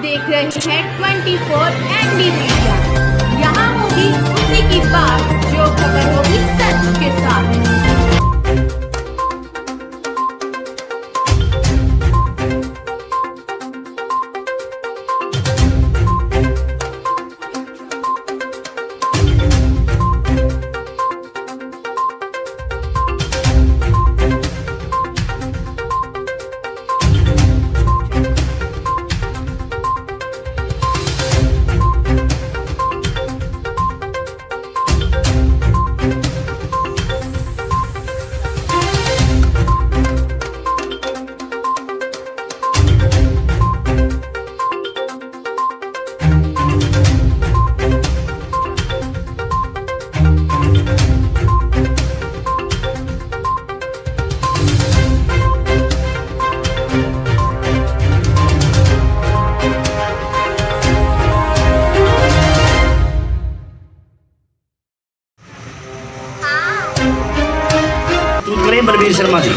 देख रहे हैं 24 ND मीडिया। यहाँ होगी उसी की बात जो खबर होगी सच के साथ। बलबीर शर्मा जी।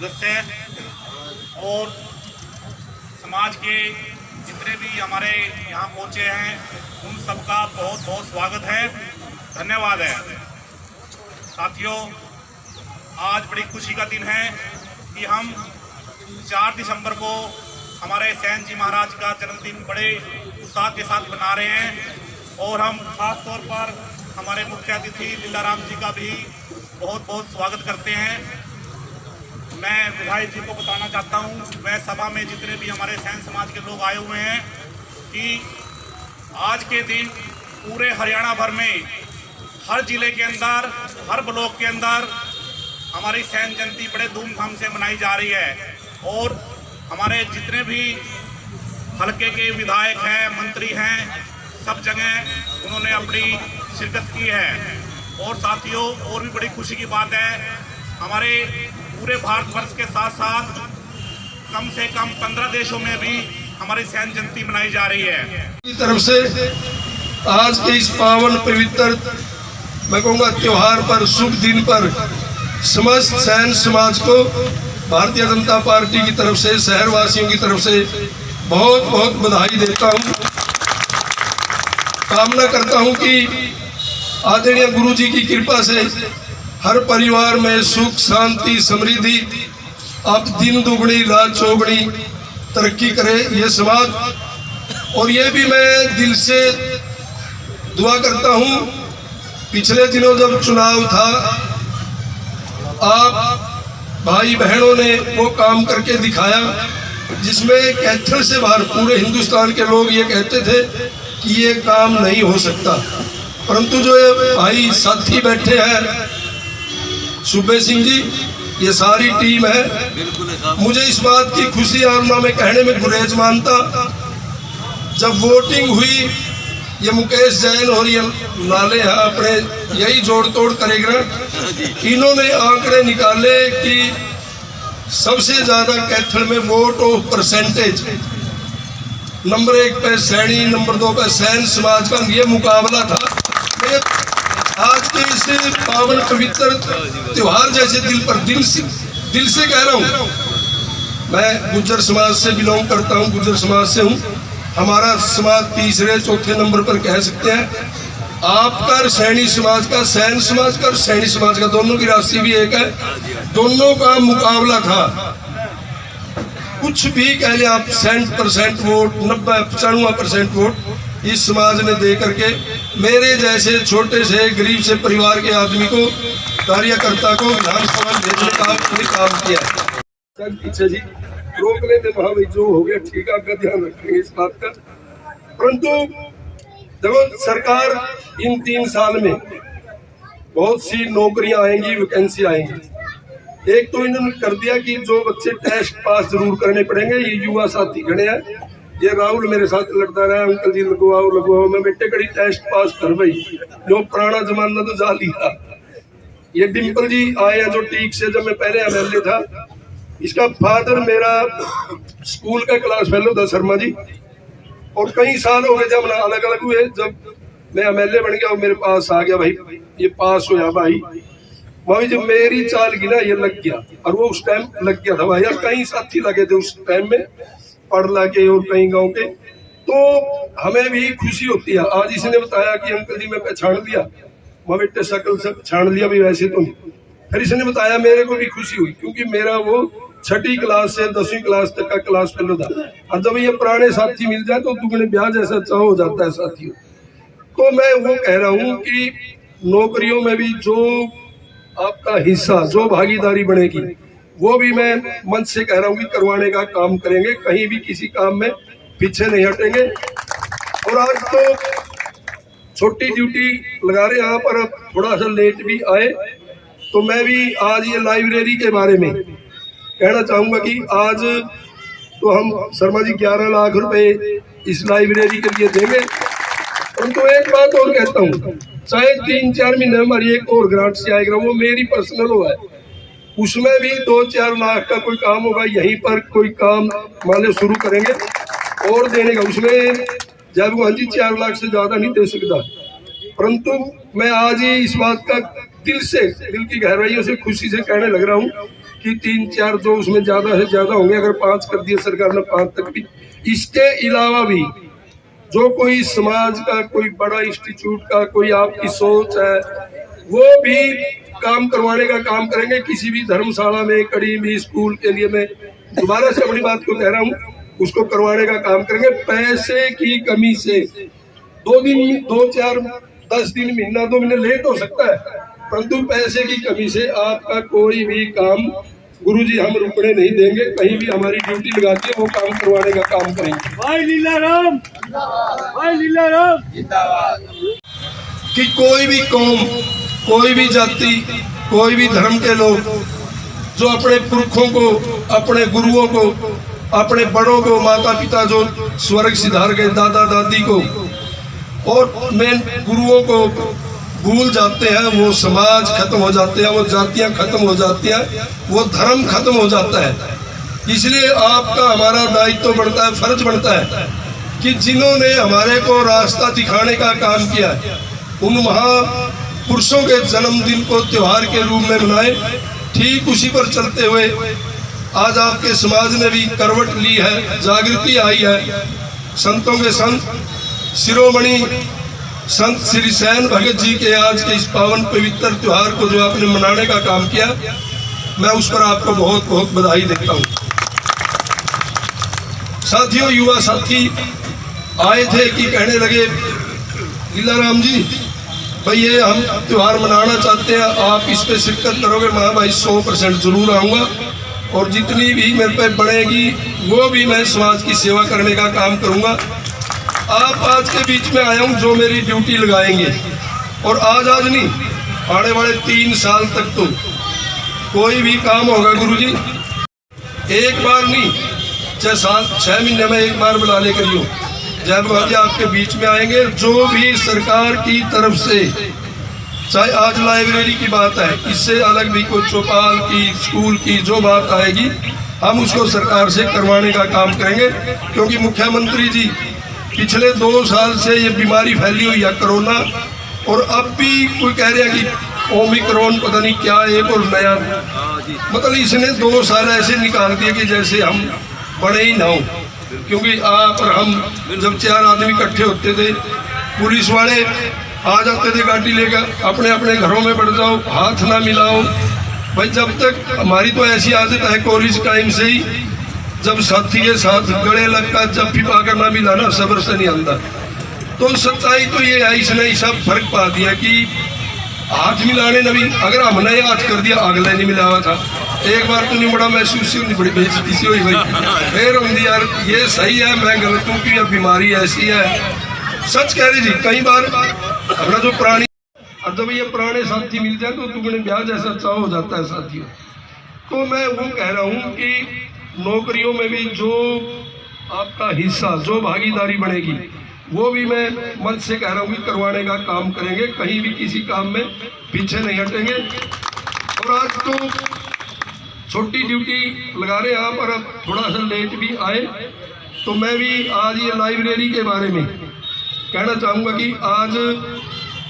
सदस्य और समाज के जितने भी हमारे यहाँ पहुँचे हैं उन सबका बहुत बहुत स्वागत है, धन्यवाद है। साथियों, आज बड़ी खुशी का दिन है कि हम 4 दिसंबर को हमारे सैन जी महाराज का जन्मदिन बड़े उत्साह के साथ मना रहे हैं और हम खास तौर पर हमारे मुख्य अतिथि लीलाराम जी का भी बहुत बहुत स्वागत करते हैं। मैं विधायक जी को बताना चाहता हूँ, वह सभा में जितने भी हमारे सैन समाज के लोग आए हुए हैं, कि आज के दिन पूरे हरियाणा भर में हर जिले के अंदर, हर ब्लॉक के अंदर हमारी सैन जयंती बड़े धूमधाम से मनाई जा रही है। और हमारे जितने भी हल्के के विधायक हैं, मंत्री हैं, सब जगह उन्होंने अपनी शिरकत की है। और साथियों, और भी बड़ी खुशी की बात है, हमारे पूरे भारतवर्ष के साथ साथ कम से कम 15 देशों में भी हमारी सैन जयंती मनाई जा रही है। की तरफ से आज के इस पावन पवित्र, मैं कहूँगा, त्योहार पर, शुभ दिन पर समस्त सैन समाज को भारतीय जनता पार्टी की तरफ से, शहरवासियों की तरफ से बहुत बहुत बधाई देता हूँ। कामना करता हूँ कि आदरणीय गुरु जी की कृपा से हर परिवार में सुख, शांति, समृद्धि, अब दिन दुगनी रात चौगुनी तरक्की करे ये समाज। और ये भी मैं दिल से दुआ करता हूँ, पिछले दिनों जब चुनाव था, आप भाई बहनों ने वो काम करके दिखाया जिसमें कैथल से बाहर पूरे हिंदुस्तान के लोग ये कहते थे कि ये काम नहीं हो सकता। परंतु जो ये भाई साथी बैठे हैं, सुबे सिंह जी, ये सारी टीम है, मुझे इस बात की खुशी और ना मैं कहने में गुरेज मानता। जब वोटिंग हुई, ये मुकेश जैन और ये नाले हैं अपने, यही जोड़ तोड़ करेगा। इन्होंने आंकड़े निकाले कि सबसे ज्यादा कैथल में वोट ऑफ परसेंटेज नंबर 1 पे सैनी, नंबर 2 पे सैन समाज का ये मुकाबला था। आज के इस पावन पवित्र त्योहार जैसे दिल से कह रहा हूँ, मैं गुज्जर समाज से बिलोंग करता हूँ, गुज्जर समाज से हूँ। हमारा समाज तीसरे चौथे नंबर पर कह सकते हैं। आपका और सैनी समाज का, सैन समाज का और सैनी समाज का, दोनों की राशि भी एक है। दोनों का मुकाबला था। कुछ भी कह लें आप, 100% वोट, 90-95% वोट इस समाज ने दे करके मेरे जैसे छोटे से गरीब से परिवार के आदमी को, कार्यकर्ता को विधानसभा भेजने का काम किया है। पीछे जी रोक लेते वहां भाई जो हो गया ठीक है, आपका ध्यान रखेंगे इस बात का। परंतु देखो सरकार इन 3 साल में बहुत सी नौकरियां आएंगी, वैकेंसी आएंगी। एक तो इन्होंने कर दिया कि जो बच्चे टेस्ट पास जरूर करने पड़ेंगे। ये युवा साथी खड़े हैं, ये राहुल मेरे साथ लड़ता रहा, अंकल जी लगवाओ, मैं बेटे कड़ी टेस्ट पास कर भाई, जो पुराना जमाना तो जा लिया। ये डिम्पल जी आए हैं जो टीक से, जब मैं पहले एमएलए था, इसका फादर मेरा स्कूल का क्लास फेलो था शर्मा जी, और कई साल हो गए जब अलग अलग हुए, जब मैं एमएलए बन गया मेरे पास आ गया भाई ये पास हो जा भाई। भाई जब मेरी चाल की ना ये लग गया, और वो उस टाइम लग गया था भाई, यार कई साथी लगे थे उस टाइम में पढ़ ला के और कई गांव के, तो हमें भी खुशी होती है। आज इसने बताया कि अंकल जी मैं पहचान लिया, मैं बेटे शक्ल से पहचान लिया भी वैसे तो नहीं। फिर इसने बताया, मेरे को भी खुशी हुई क्योंकि मेरा वो 6ठी क्लास से 10वीं क्लास तक का क्लास फेलो था। और जब ये पुराने साथी मिल जाए तो दुगने ब्याज ऐसा अच्छा हो जाता है साथियों। तो मैं वो कह रहा हूँ कि नौकरियों में भी जो आपका हिस्सा, जो भागीदारी बनेगी, वो भी मैं मन से कह रहा हूँ कि करवाने का काम करेंगे, कहीं भी किसी काम में पीछे नहीं हटेंगे। और आज तो छोटी ड्यूटी लगा रहे यहाँ पर, थोड़ा सा लेट भी आए, तो मैं भी आज ये लाइब्रेरी के बारे में कहना चाहूँगा कि आज तो हम शर्मा जी 11 लाख रुपए इस लाइब्रेरी के लिए देंगे। परंतु एक बात और कहता हूँ, चाहे 3-4 महीने हमारी एक और ग्रांट से आएगा, वो मेरी पर्सनल हुआ है, उसमें भी 2-4 लाख का कोई काम होगा, यहीं पर कोई काम मान लो शुरू करेंगे और देने का, उसमें जब हाँ जी 4 लाख से ज्यादा नहीं दे सकता। परंतु मैं आज ही इस बात का दिल की गहराइयों से खुशी से कहने लग रहा हूँ कि 3-4 जो उसमें ज्यादा से ज्यादा होंगे, अगर 5 कर दिए सरकार ने 5 तक भी। इसके अलावा भी जो कोई समाज का कोई बड़ा इंस्टीट्यूट का कोई आपकी सोच है, वो भी काम करवाने का काम करेंगे। किसी भी धर्मशाला में, कड़ी में, स्कूल के लिए मैं दोबारा से अपनी बात को कह रहा हूँ, उसको करवाने का काम करेंगे। पैसे की कमी से 2 दिन, 2-4, 10 दिन, महीना 2 महीने लेट हो सकता है, परंतु पैसे की कमी से आपका कोई भी काम गुरुजी हम रुकने नहीं देंगे। कहीं भी हमारी ड्यूटी लगा के वो काम करवाने का काम करेंगे। भाई लीलाराम, भाई लीलाराम जिंदाबाद। कि कोई भी कौम, कोई भी जाति, कोई भी धर्म के लोग जो अपने पुरखों को, अपने गुरुओं को, अपने बड़ों को, माता पिता जो स्वर्ग सिधार गए, दादा दादी को और मेन गुरुओं को भूल जाते हैं, वो समाज खत्म हो जाते हैं, वो जातियां खत्म हो जाती हैं, वो धर्म खत्म हो जाता है। इसलिए आपका हमारा दायित्व बनता है, फर्ज बनता है कि जिन्होंने हमारे को रास्ता दिखाने का काम किया, उन महापुरुषों के जन्मदिन को त्योहार के रूप में मनाए। ठीक उसी पर चलते हुए आज आपके समाज ने भी करवट ली है, जागृति आई है। संतों के संत शिरोमणि संत श्री सैन भगत जी के आज के इस पावन पवित्र त्योहार को जो आपने मनाने का काम किया, मैं उस पर आपको बहुत बहुत बधाई देता हूँ। साथियों, युवा साथी आए थे कि कहने लगे, लीलाराम जी भाई ये हम त्योहार मनाना चाहते हैं, आप इस पे शिरकत करोगे? मैं भाई 100% जरूर आऊँगा, और जितनी भी मेरे पे बढ़ेगी वो भी मैं समाज की सेवा करने का काम करूँगा। आप आज के बीच में आया हूँ जो मेरी ड्यूटी लगाएंगे, और आज नहीं, आने वाले 3 साल तक तो कोई भी काम होगा गुरुजी, एक बार नहीं, चाहे 6 महीने में एक बार बुला ले करियो, जब आज आपके बीच में आएंगे। जो भी सरकार की तरफ से, चाहे आज लाइब्रेरी की बात है, इससे अलग भी कोई चौपाल की, स्कूल की जो बात आएगी, हम उसको सरकार से करवाने का काम करेंगे। क्योंकि मुख्यमंत्री जी पिछले 2 साल से ये बीमारी फैली हुई है कोरोना, और अब भी कोई कह रहे हैं कि ओमिक्रॉन पता नहीं क्या एक और नया, मतलब इसने 2 साल ऐसे निकाल दिए कि जैसे हम बड़े ही ना हो। क्योंकि आप और हम जब 4 आदमी इकट्ठे होते थे, पुलिस वाले आ जाते थे गाड़ी लेकर, अपने अपने घरों में बैठ जाओ, हाथ ना मिलाओ भाई। जब तक हमारी तो ऐसी आदत है कॉलेज टाइम से ही, जब साथी के साथ गले लगकर जब भी पाकर ना मिलाना, सब्र से नहीं आता। तो सच्चाई तो ये है, इसने ही सब फर्क पा दिया कि हाथ मिलाने नबी, अगर हमने हाथ कर दिया अगले नहीं मिला हुआ था, एक बार तो नहीं बड़ा महसूस ही बड़ी बेइज्जती सी हुई भाई। फिर होंगी यार ये सही है मैं गलत हूँ कि अब बीमारी ऐसी है। सच कह रही जी, कई बार अपना जो पुरानी अब जब ये पुराने साथी मिल जाए तो दुगने ब्याज ऐसा चाव हो जाता है साथियों। तो मैं वो कह रहा हूँ कि नौकरियों में भी जो आपका हिस्सा जो भागीदारी बनेगी वो भी मैं मन से कह रहा हूँ कि करवाने का काम करेंगे, कहीं भी किसी काम में पीछे नहीं हटेंगे। और आज तो छोटी ड्यूटी लगा रहे हैं आप, और अब थोड़ा सा लेट भी आए तो मैं भी आज ये लाइब्रेरी के बारे में कहना चाहूँगा कि आज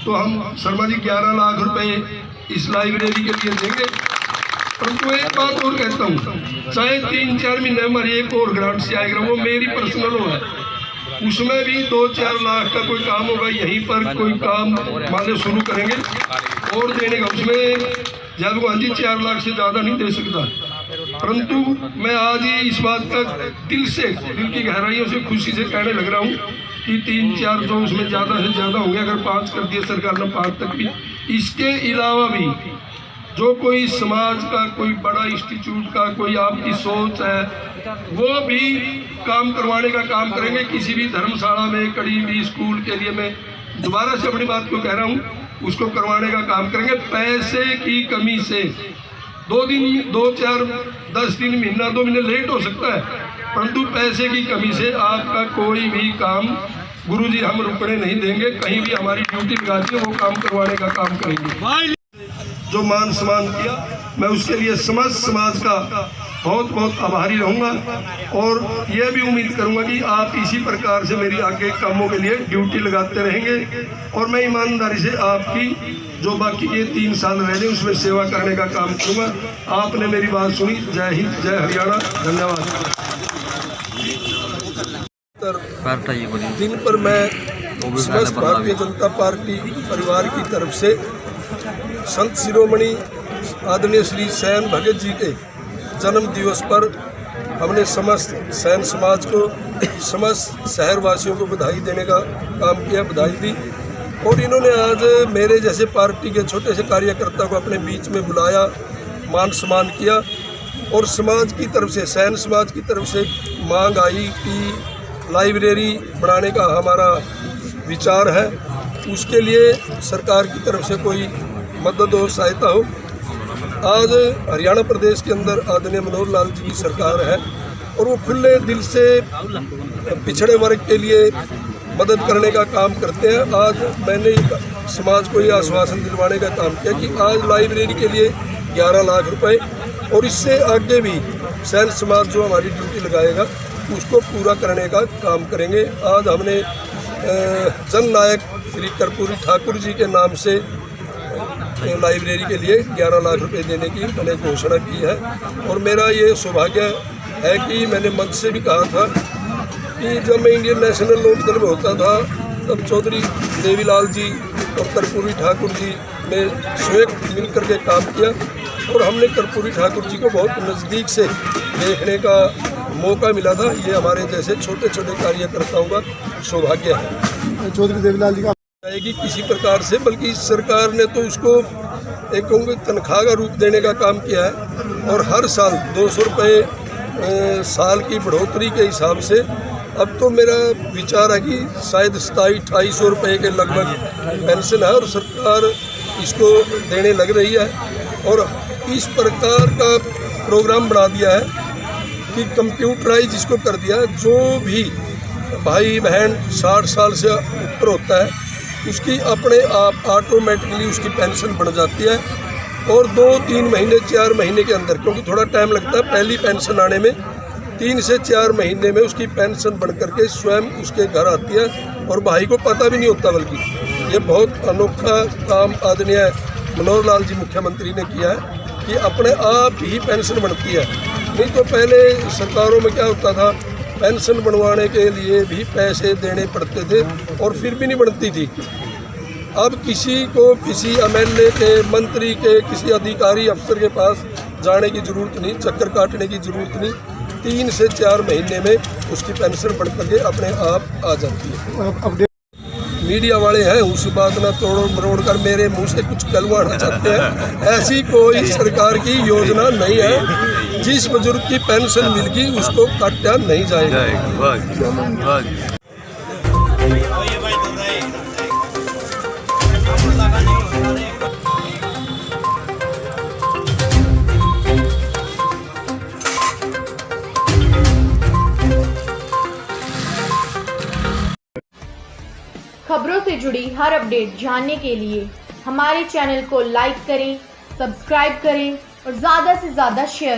तो हम शर्मा जी 11 लाख रुपए इस लाइब्रेरी के लिए देंगे, परंतु एक बात और कहता हूँ, चाहे 3-4 महीने हमारी एक और ग्रांट से आएगा वो मेरी पर्सनल हो है, उसमें भी 2-4 लाख का कोई काम होगा, यहीं पर कोई काम मान लो शुरू करेंगे और देने का। उसमें जब भगवान जी 4 लाख से ज़्यादा नहीं दे सकता, परंतु मैं आज ही इस बात का दिल की गहराइयों से खुशी से कहने लग रहा हूँ कि 3-4 जो उसमें ज़्यादा से ज़्यादा होंगे, अगर 5 कर दिए सरकार ने 5 तक भी। इसके अलावा भी जो कोई समाज का कोई बड़ा इंस्टीट्यूट का कोई आपकी सोच है वो भी काम करवाने का काम करेंगे। किसी भी धर्मशाला में कड़ी भी स्कूल के लिए मैं दोबारा से अपनी बात को कह रहा हूँ, उसको करवाने का काम करेंगे। पैसे की कमी से 2 दिन 2-4 10 दिन महीना 2 महीने लेट हो सकता है, परंतु पैसे की कमी से आपका कोई भी काम गुरुजी हम रुकने नहीं देंगे। कहीं भी हमारी ड्यूटी लगा दी वो काम करवाने का काम करेंगे। जो मान सम्मान किया मैं उसके लिए समस्त समाज का बहुत बहुत आभारी रहूँगा और यह भी उम्मीद करूँगा कि आप इसी प्रकार से मेरी आगे कामों के लिए ड्यूटी लगाते रहेंगे और मैं ईमानदारी से आपकी जो बाकी के 3 साल रह गए उसमें सेवा करने का काम करूँगा। आपने मेरी बात सुनी। जय हिंद, जय हरियाणा, धन्यवाद। दिन पर मैं समस्त भारतीय जनता पार्टी परिवार की तरफ से संत शिरोमणि आदरणीय श्री सैन भगत जी के जन्म दिवस पर हमने समस्त सैन समाज को समस्त शहरवासियों को बधाई देने का काम किया, बधाई दी। और इन्होंने आज मेरे जैसे पार्टी के छोटे से कार्यकर्ता को अपने बीच में बुलाया, मान सम्मान किया और समाज की तरफ से सैन समाज की तरफ से मांग आई कि लाइब्रेरी बनाने का हमारा विचार है, उसके लिए सरकार की तरफ से कोई मदद और सहायता हो। आज हरियाणा प्रदेश के अंदर आदरणीय मनोहर लाल जी की सरकार है और वो खुले दिल से पिछड़े वर्ग के लिए मदद करने का काम करते हैं। आज मैंने समाज को ये आश्वासन दिलवाने का काम किया कि आज लाइब्रेरी के लिए 11 लाख रुपए और इससे आगे भी सैन समाज जो हमारी ड्यूटी लगाएगा उसको पूरा करने का काम करेंगे। आज हमने जननायक श्री कर्पूरी ठाकुर जी के नाम से लाइब्रेरी के लिए 11 लाख रुपए देने की मैंने घोषणा की है और मेरा ये सौभाग्य है कि मैंने मंच से भी कहा था कि जब मैं इंडियन नेशनल लोकदल में होता था तब चौधरी देवीलाल जी और कर्पूरी ठाकुर जी ने स्वयं मिल कर के काम किया और हमने कर्पूरी ठाकुर जी को बहुत नज़दीक से देखने का मौका मिला था। ये हमारे जैसे छोटे छोटे कार्यकर्ताओं का सौभाग्य है। चौधरी देवीलाल जी का आएगी किसी प्रकार से, बल्कि सरकार ने तो उसको एक तनख्वाह का रूप देने का काम किया है और हर साल 200 रुपये साल की बढ़ोतरी के हिसाब से अब तो मेरा विचार है कि शायद 2700-2800 रुपये के लगभग पेंशन है और सरकार इसको देने लग रही है। और इस प्रकार का प्रोग्राम बना दिया है कि कंप्यूटराइज इसको कर दिया है। जो भी भाई बहन 60 साल से ऊपर होता है उसकी अपने आप ऑटोमेटिकली उसकी पेंशन बढ़ जाती है और 2-3 महीने 4 महीने के अंदर, क्योंकि थोड़ा टाइम लगता है पहली पेंशन आने में, 3 से 4 महीने में उसकी पेंशन बढ़ करके स्वयं उसके घर आती है और भाई को पता भी नहीं होता। बल्कि ये बहुत अनोखा काम आदरणीय मनोहर लाल जी मुख्यमंत्री ने किया है कि अपने आप ही पेंशन बनती है। नहीं तो पहले सरकारों में क्या होता था, पेंशन बनवाने के लिए भी पैसे देने पड़ते थे और फिर भी नहीं बनती थी। अब किसी को किसी एमएलए के, मंत्री के, किसी अधिकारी अफसर के पास जाने की ज़रूरत नहीं, चक्कर काटने की ज़रूरत नहीं, 3 से 4 महीने में उसकी पेंशन बढ़ करके अपने आप आ जाती है। मीडिया वाले हैं उस बात ना तोड़ मरोड़ कर मेरे मुंह से कुछ कहलवाना चाहते हैं। ऐसी कोई सरकार की योजना नहीं है। जिस बुजुर्ग की पेंशन मिल गई उसको काटा नहीं जाएगा। खबरों से जुड़ी हर अपडेट जानने के लिए हमारे चैनल को लाइक करें, सब्सक्राइब करें और ज़्यादा से ज़्यादा शेयर